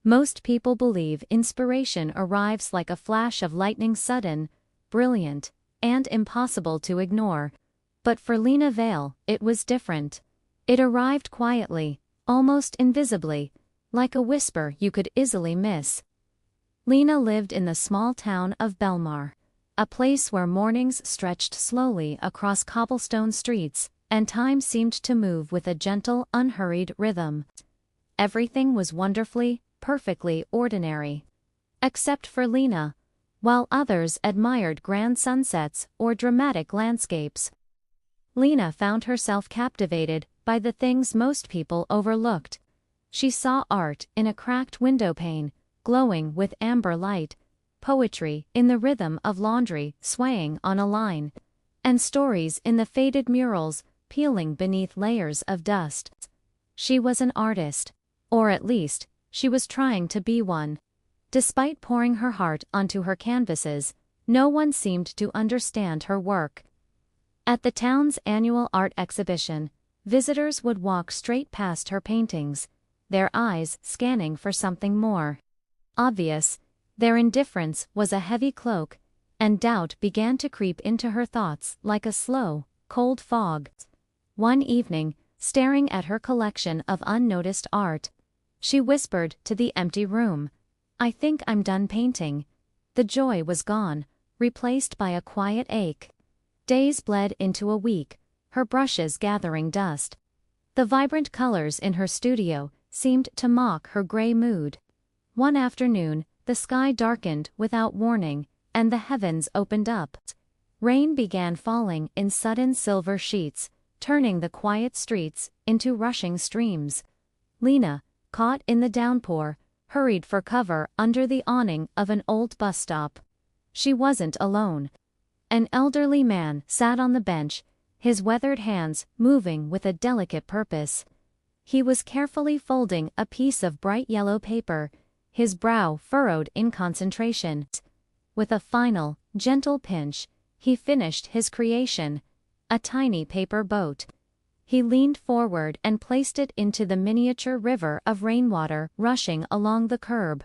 Most people believe inspiration arrives like a flash of lightning, sudden, brilliant, and impossible to ignore. But for Lena Vale, it was different. It arrived quietly, almost invisibly, like a whisper you could easily miss. Lena lived in the small town of Belmar, a place where mornings stretched slowly across cobblestone streets, and time seemed to move with a gentle, unhurried rhythm. Everything was wonderfully, perfectly ordinary. Except for Lena, while others admired grand sunsets or dramatic landscapes. Lena found herself captivated by the things most people overlooked. She saw art in a cracked windowpane, glowing with amber light, poetry in the rhythm of laundry swaying on a line, and stories in the faded murals peeling beneath layers of dust. She was an artist, or at least, she was trying to be one. Despite pouring her heart onto her canvases, no one seemed to understand her work. At the town's annual art exhibition, visitors would walk straight past her paintings, their eyes scanning for something more obvious. Their indifference was a heavy cloak, and doubt began to creep into her thoughts like a slow, cold fog. One evening, staring at her collection of unnoticed art, she whispered to the empty room, "I think I'm done painting." The joy was gone, replaced by a quiet ache. Days bled into a week, her brushes gathering dust. The vibrant colors in her studio seemed to mock her gray mood. One afternoon, the sky darkened without warning, and the heavens opened up. Rain began falling in sudden silver sheets, turning the quiet streets into rushing streams. Lena, caught in the downpour, hurried for cover under the awning of an old bus stop. She wasn't alone. An elderly man sat on the bench, his weathered hands moving with a delicate purpose. He was carefully folding a piece of bright yellow paper, his brow furrowed in concentration. With a final, gentle pinch, he finished his creation, a tiny paper boat. He leaned forward and placed it into the miniature river of rainwater rushing along the curb.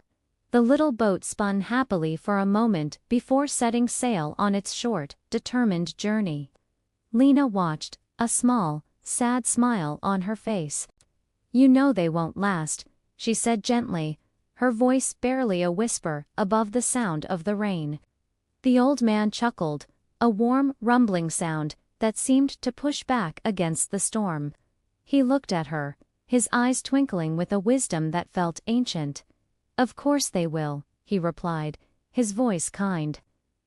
The little boat spun happily for a moment before setting sail on its short, determined journey. Lena watched, a small, sad smile on her face. "You know they won't last," she said gently, her voice barely a whisper above the sound of the rain. The old man chuckled, a warm, rumbling sound that seemed to push back against the storm. He looked at her, his eyes twinkling with a wisdom that felt ancient. "Of course they will," he replied, his voice kind.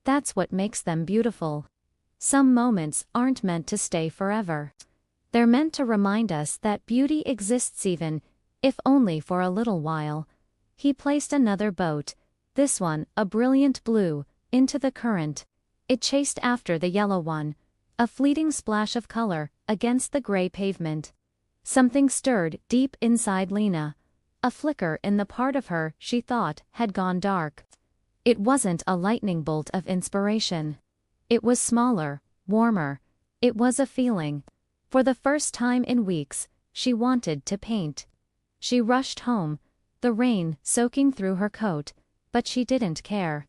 "That's what makes them beautiful. Some moments aren't meant to stay forever. They're meant to remind us that beauty exists even, if only for a little while." He placed another boat, this one a brilliant blue, into the current. It chased after the yellow one, a fleeting splash of color against the gray pavement. Something stirred deep inside Lena, a flicker in the part of her she thought had gone dark. It wasn't a lightning bolt of inspiration. It was smaller, warmer. It was a feeling. For the first time in weeks, she wanted to paint. She rushed home, the rain soaking through her coat, but she didn't care.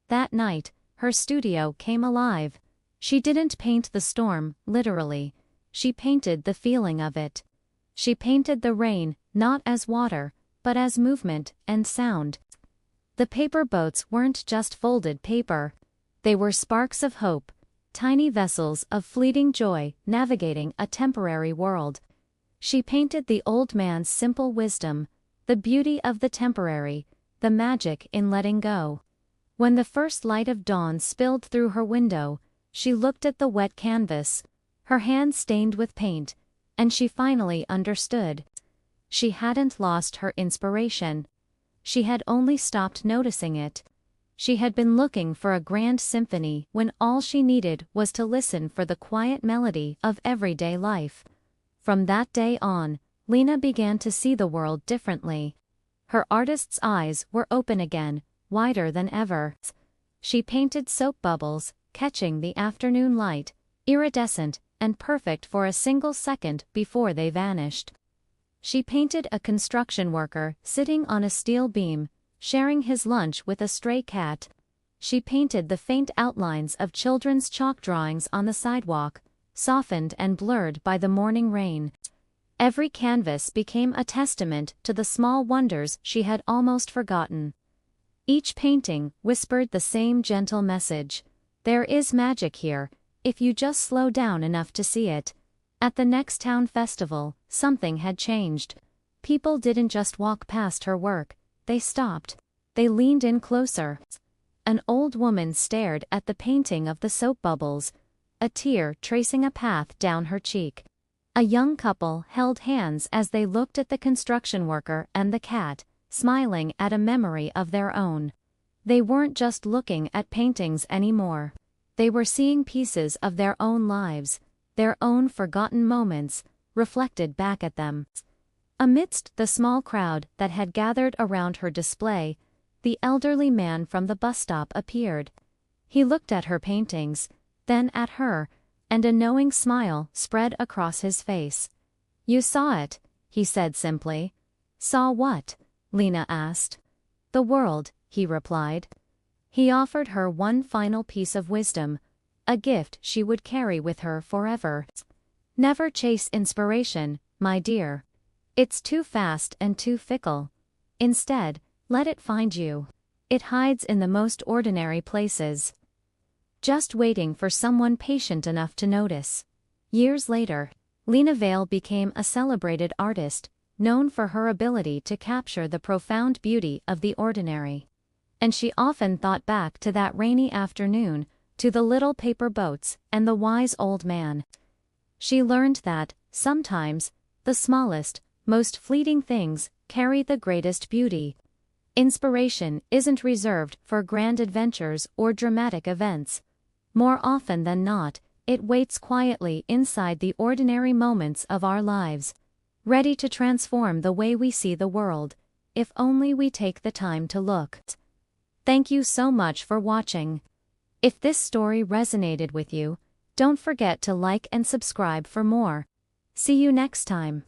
That night, her studio came alive. She didn't paint the storm, literally. She painted the feeling of it. She painted the rain, not as water, but as movement and sound. The paper boats weren't just folded paper. They were sparks of hope, tiny vessels of fleeting joy navigating a temporary world. She painted the old man's simple wisdom, the beauty of the temporary, the magic in letting go. When the first light of dawn spilled through her window, she looked at the wet canvas, her hands stained with paint, and she finally understood. She hadn't lost her inspiration. She had only stopped noticing it. She had been looking for a grand symphony when all she needed was to listen for the quiet melody of everyday life. From that day on, Lena began to see the world differently. Her artist's eyes were open again, wider than ever. She painted soap bubbles, catching the afternoon light, iridescent and perfect for a single second before they vanished. She painted a construction worker sitting on a steel beam, sharing his lunch with a stray cat. She painted the faint outlines of children's chalk drawings on the sidewalk, softened and blurred by the morning rain. Every canvas became a testament to the small wonders she had almost forgotten. Each painting whispered the same gentle message. There is magic here, if you just slow down enough to see it. At the next town festival, something had changed. People didn't just walk past her work, they stopped. They leaned in closer. An old woman stared at the painting of the soap bubbles, a tear tracing a path down her cheek. A young couple held hands as they looked at the construction worker and the cat, smiling at a memory of their own. They weren't just looking at paintings anymore. They were seeing pieces of their own lives, their own forgotten moments, reflected back at them. Amidst the small crowd that had gathered around her display, the elderly man from the bus stop appeared. He looked at her paintings, then at her, and a knowing smile spread across his face. "You saw it," he said simply. "Saw what?" Lena asked. "The world," he replied. He offered her one final piece of wisdom, a gift she would carry with her forever. "Never chase inspiration, my dear. It's too fast and too fickle. Instead, let it find you. It hides in the most ordinary places, just waiting for someone patient enough to notice." Years later, Lena Vale became a celebrated artist, known for her ability to capture the profound beauty of the ordinary. And she often thought back to that rainy afternoon, to the little paper boats and the wise old man. She learned that, sometimes, the smallest, most fleeting things carry the greatest beauty. Inspiration isn't reserved for grand adventures or dramatic events. More often than not, it waits quietly inside the ordinary moments of our lives, ready to transform the way we see the world, if only we take the time to look. Thank you so much for watching. If this story resonated with you, don't forget to like and subscribe for more. See you next time.